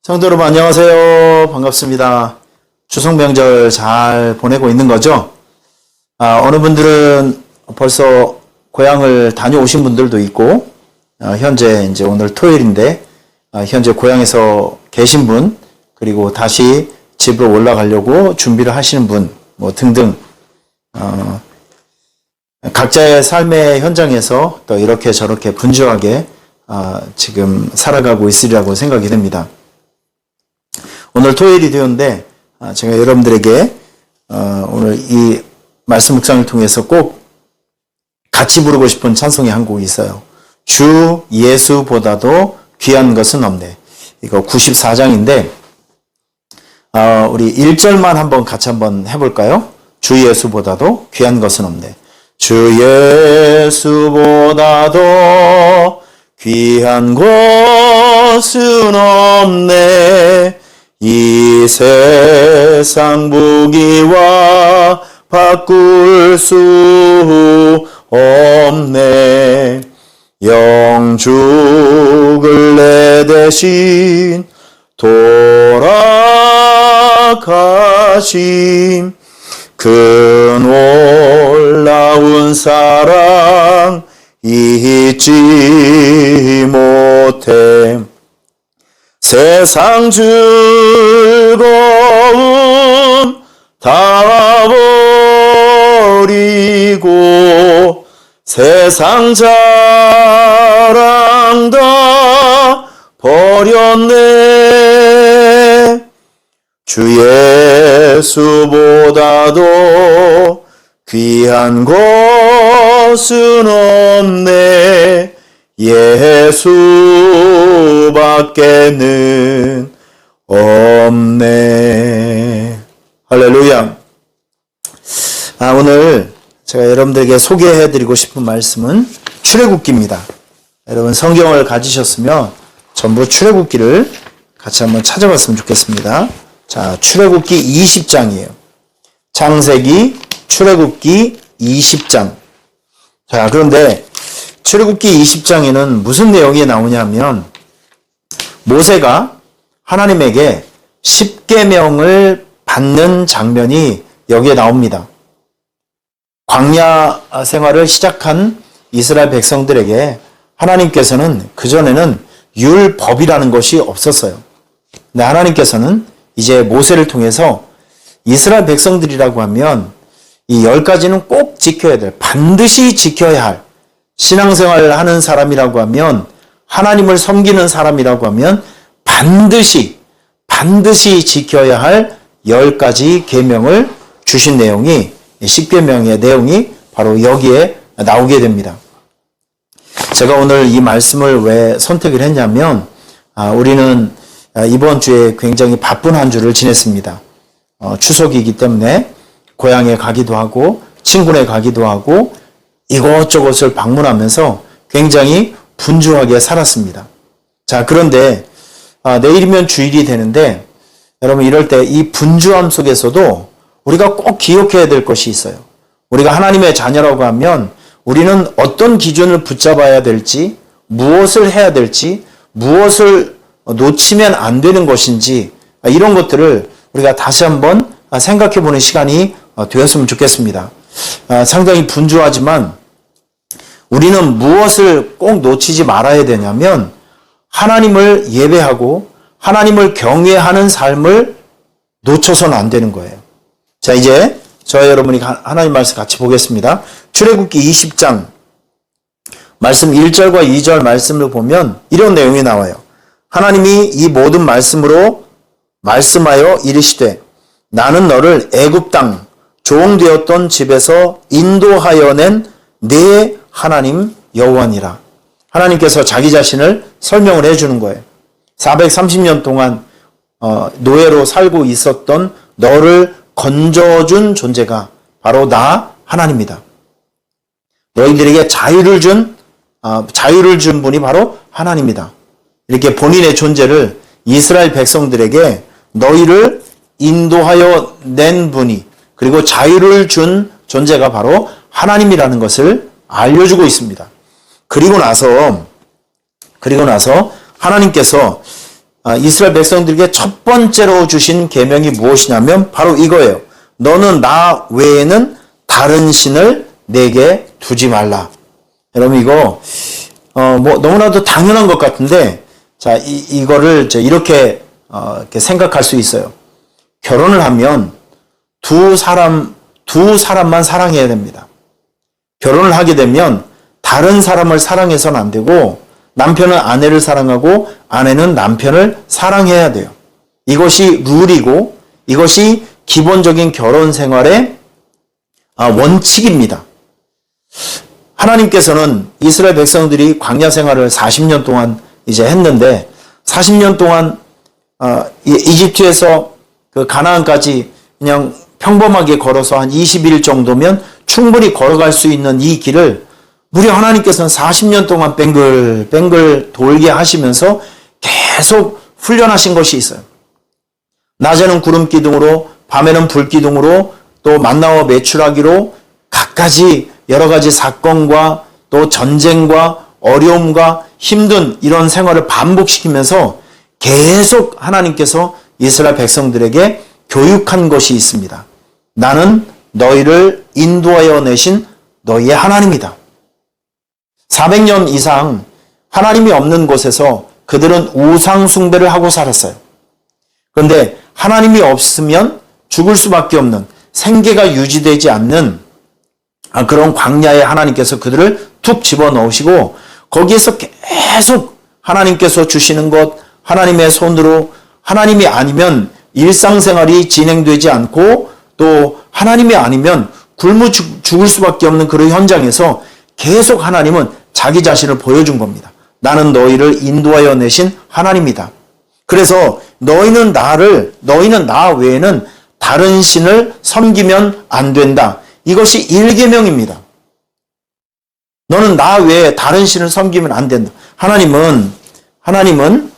성도 여러분 안녕하세요. 반갑습니다. 추석 명절 잘 보내고 있는 거죠? 어느 분들은 벌써 고향을 다녀오신 분들도 있고, 현재 이제 오늘 토요일인데, 현재 고향에서 계신 분, 그리고 다시 집으로 올라가려고 준비를 하시는 분, 뭐 등등, 각자의 삶의 현장에서 또 이렇게 저렇게 분주하게 지금 살아가고 있으리라고 생각이 됩니다. 오늘 토요일이 되었는데 제가 여러분들에게 오늘 이 말씀 묵상을 통해서 꼭 같이 부르고 싶은 찬송이 한 곡이 있어요. 주 예수보다도 귀한 것은 없네. 이거 94장인데 우리 1절만 한번 같이 한번 해볼까요? 주 예수보다도 귀한 것은 없네. 주 예수보다도 귀한 것은 없네. 이 세상 부귀와 바꿀 수 없네. 영죽을 내 대신 돌아가심 그 놀라운 사랑 잊지 못해. 세상 즐거움 다 버리고 세상 자랑 다 버렸네. 주 예수보다도 귀한 것은 없네. 예수밖에는 없네. 할렐루야. 오늘 제가 여러분들에게 소개해드리고 싶은 말씀은 출애굽기입니다. 여러분 성경을 가지셨으면 전부 출애굽기를 같이 한번 찾아봤으면 좋겠습니다. 자, 출애굽기 20장이에요. 창세기, 출애굽기 20장. 자, 그런데 출애굽기 20장에는 무슨 내용이 나오냐면 모세가 하나님에게 십계명을 받는 장면이 여기에 나옵니다. 광야 생활을 시작한 이스라엘 백성들에게 하나님께서는 그전에는 율법이라는 것이 없었어요. 근데 하나님께서는 이제 모세를 통해서 이스라엘 백성들이라고 하면 이 10가지는 꼭 지켜야 될, 반드시 지켜야 할, 신앙생활을 하는 사람이라고 하면, 하나님을 섬기는 사람이라고 하면 반드시 지켜야 할 10가지 계명을 주신 내용이, 십계명의 내용이 바로 여기에 나오게 됩니다. 제가 오늘 이 말씀을 왜 선택을 했냐면 우리는 이번 주에 굉장히 바쁜 한 주를 지냈습니다. 추석이기 때문에 고향에 가기도 하고 친구네 가기도 하고 이것저것을 방문하면서 굉장히 분주하게 살았습니다. 자, 그런데 내일이면 주일이 되는데 여러분 이럴 때 이 분주함 속에서도 우리가 꼭 기억해야 될 것이 있어요. 우리가 하나님의 자녀라고 하면 우리는 어떤 기준을 붙잡아야 될지, 무엇을 해야 될지, 무엇을 놓치면 안 되는 것인지 이런 것들을 우리가 다시 한번 생각해 보는 시간이 되었으면 좋겠습니다. 상당히 분주하지만 우리는 무엇을 꼭 놓치지 말아야 되냐면 하나님을 예배하고 하나님을 경외하는 삶을 놓쳐서는 안 되는 거예요. 자, 이제 저와 여러분이 하나님 말씀 같이 보겠습니다. 출애굽기 20장 말씀 1절과 2절 말씀을 보면 이런 내용이 나와요. 하나님이 이 모든 말씀으로 말씀하여 이르시되 나는 너를 애굽 땅 종되었던 집에서 인도하여 낸 네 하나님 여호와니라. 하나님께서 자기 자신을 설명을 해주는 거예요. 430년 동안 노예로 살고 있었던 너를 건져준 존재가 바로 나 하나님이다. 너희들에게 자유를 준 분이 바로 하나님이다. 이렇게 본인의 존재를 이스라엘 백성들에게 너희를 인도하여 낸 분이 그리고 자유를 준 존재가 바로 하나님이라는 것을 알려주고 있습니다. 그리고 나서 하나님께서 이스라엘 백성들에게 첫 번째로 주신 계명이 무엇이냐면 바로 이거예요. 너는 나 외에는 다른 신을 내게 두지 말라. 여러분 이거 너무나도 당연한 것 같은데 자 이거를 이렇게 생각할 수 있어요. 결혼을 하면 두 사람만 사랑해야 됩니다. 결혼을 하게 되면 다른 사람을 사랑해서는 안 되고 남편은 아내를 사랑하고 아내는 남편을 사랑해야 돼요. 이것이 룰이고 이것이 기본적인 결혼 생활의 원칙입니다. 하나님께서는 이스라엘 백성들이 광야 생활을 40년 동안 이제 했는데 40년 동안 이집트에서 그 가나안까지 그냥 평범하게 걸어서 한 20일 정도면 충분히 걸어갈 수 있는 이 길을 무려 하나님께서는 40년 동안 뱅글 돌게 하시면서 계속 훈련하신 것이 있어요. 낮에는 구름 기둥으로 밤에는 불 기둥으로 또 만나와 메추라기로 갖가지 여러 가지 사건과 또 전쟁과 어려움과 힘든 이런 생활을 반복시키면서 계속 하나님께서 이스라엘 백성들에게 교육한 것이 있습니다. 나는 너희를 인도하여 내신 너희의 하나님이다. 400년 이상 하나님이 없는 곳에서 그들은 우상 숭배를 하고 살았어요. 그런데 하나님이 없으면 죽을 수밖에 없는 생계가 유지되지 않는 그런 광야에 하나님께서 그들을 툭 집어넣으시고 거기에서 계속 하나님께서 주시는 것 하나님의 손으로 하나님이 아니면 일상생활이 진행되지 않고 또 하나님이 아니면 굶어 죽을 수밖에 없는 그런 현장에서 계속 하나님은 자기 자신을 보여준 겁니다. 나는 너희를 인도하여 내신 하나님이다. 그래서 너희는 나 외에는 다른 신을 섬기면 안 된다. 이것이 1계명입니다. 너는 나 외에 다른 신을 섬기면 안 된다. 하나님은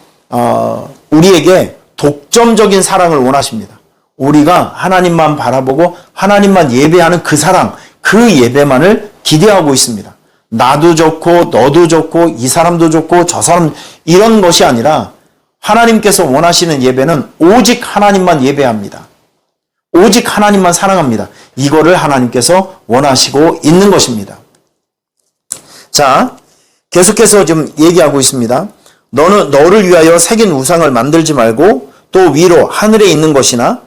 우리에게 독점적인 사랑을 원하십니다. 우리가 하나님만 바라보고 하나님만 예배하는 그 사랑, 그 예배만을 기대하고 있습니다. 나도 좋고 너도 좋고 이 사람도 좋고 저 사람 이런 것이 아니라 하나님께서 원하시는 예배는 오직 하나님만 예배합니다. 오직 하나님만 사랑합니다. 이거를 하나님께서 원하시고 있는 것입니다. 자, 계속해서 좀 얘기하고 있습니다. 너를 위하여 새긴 우상을 만들지 말고 또 위로 하늘에 있는 것이나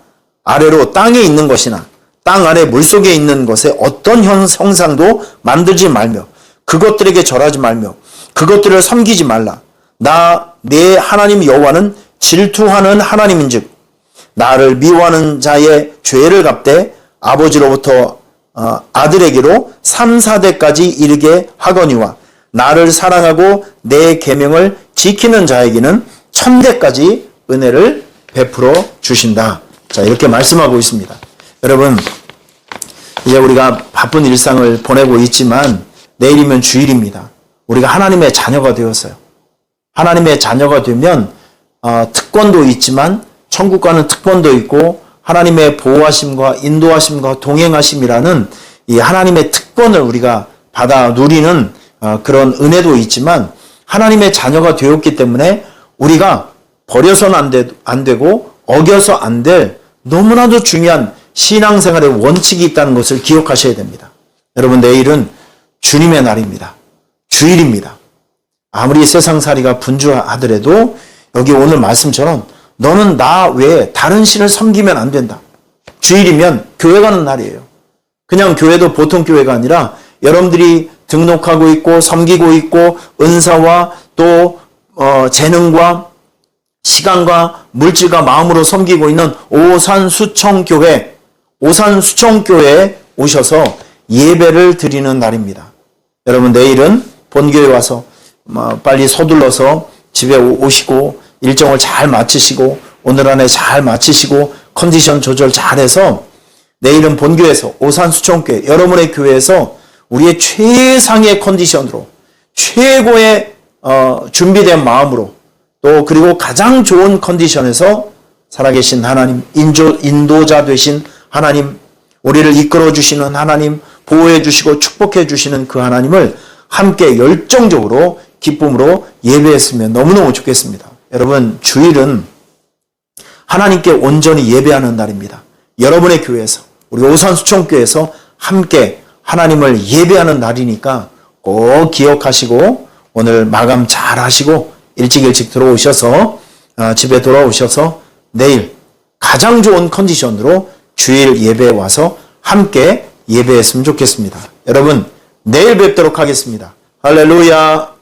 아래로 땅에 있는 것이나 땅 아래 물속에 있는 것에 어떤 형상도 만들지 말며 그것들에게 절하지 말며 그것들을 섬기지 말라. 내 하나님 여호와는 질투하는 하나님인즉 나를 미워하는 자의 죄를 갚되 아버지로부터 아들에게로 3, 4대까지 이르게 하거니와 나를 사랑하고 내 계명을 지키는 자에게는 1000대까지 은혜를 베풀어 주신다. 자, 이렇게 말씀하고 있습니다. 여러분, 이제 우리가 바쁜 일상을 보내고 있지만 내일이면 주일입니다. 우리가 하나님의 자녀가 되었어요. 하나님의 자녀가 되면 특권도 있지만 천국과는 특권도 있고 하나님의 보호하심과 인도하심과 동행하심이라는 이 하나님의 특권을 우리가 받아 누리는 그런 은혜도 있지만 하나님의 자녀가 되었기 때문에 우리가 버려서는 안 되고 어겨서 안 될 너무나도 중요한 신앙생활의 원칙이 있다는 것을 기억하셔야 됩니다. 여러분, 내일은 주님의 날입니다. 주일입니다. 아무리 세상살이가 분주하더라도 여기 오늘 말씀처럼 너는 나 외에 다른 신을 섬기면 안 된다. 주일이면 교회 가는 날이에요. 그냥 교회도 보통 교회가 아니라 여러분들이 등록하고 있고 섬기고 있고 은사와 또 재능과 시간과 물질과 마음으로 섬기고 있는 오산수청교회에 오셔서 예배를 드리는 날입니다. 여러분, 내일은 본교회 와서 빨리 서둘러서 집에 오시고 일정을 잘 마치시고 오늘 안에 잘 마치시고 컨디션 조절 잘해서 내일은 본교회에서 오산수청교회 여러분의 교회에서 우리의 최상의 컨디션으로 최고의 준비된 마음으로 또 그리고 가장 좋은 컨디션에서 살아계신 하나님, 인도자 되신 하나님, 우리를 이끌어 주시는 하나님, 보호해 주시고 축복해 주시는 그 하나님을 함께 열정적으로 기쁨으로 예배했으면 너무너무 좋겠습니다. 여러분, 주일은 하나님께 온전히 예배하는 날입니다. 여러분의 교회에서, 우리 오산수총교회에서 함께 하나님을 예배하는 날이니까 꼭 기억하시고 오늘 마감 잘 하시고 일찍 들어오셔서 집에 돌아오셔서 내일 가장 좋은 컨디션으로 주일 예배에 와서 함께 예배했으면 좋겠습니다. 여러분, 내일 뵙도록 하겠습니다. 할렐루야.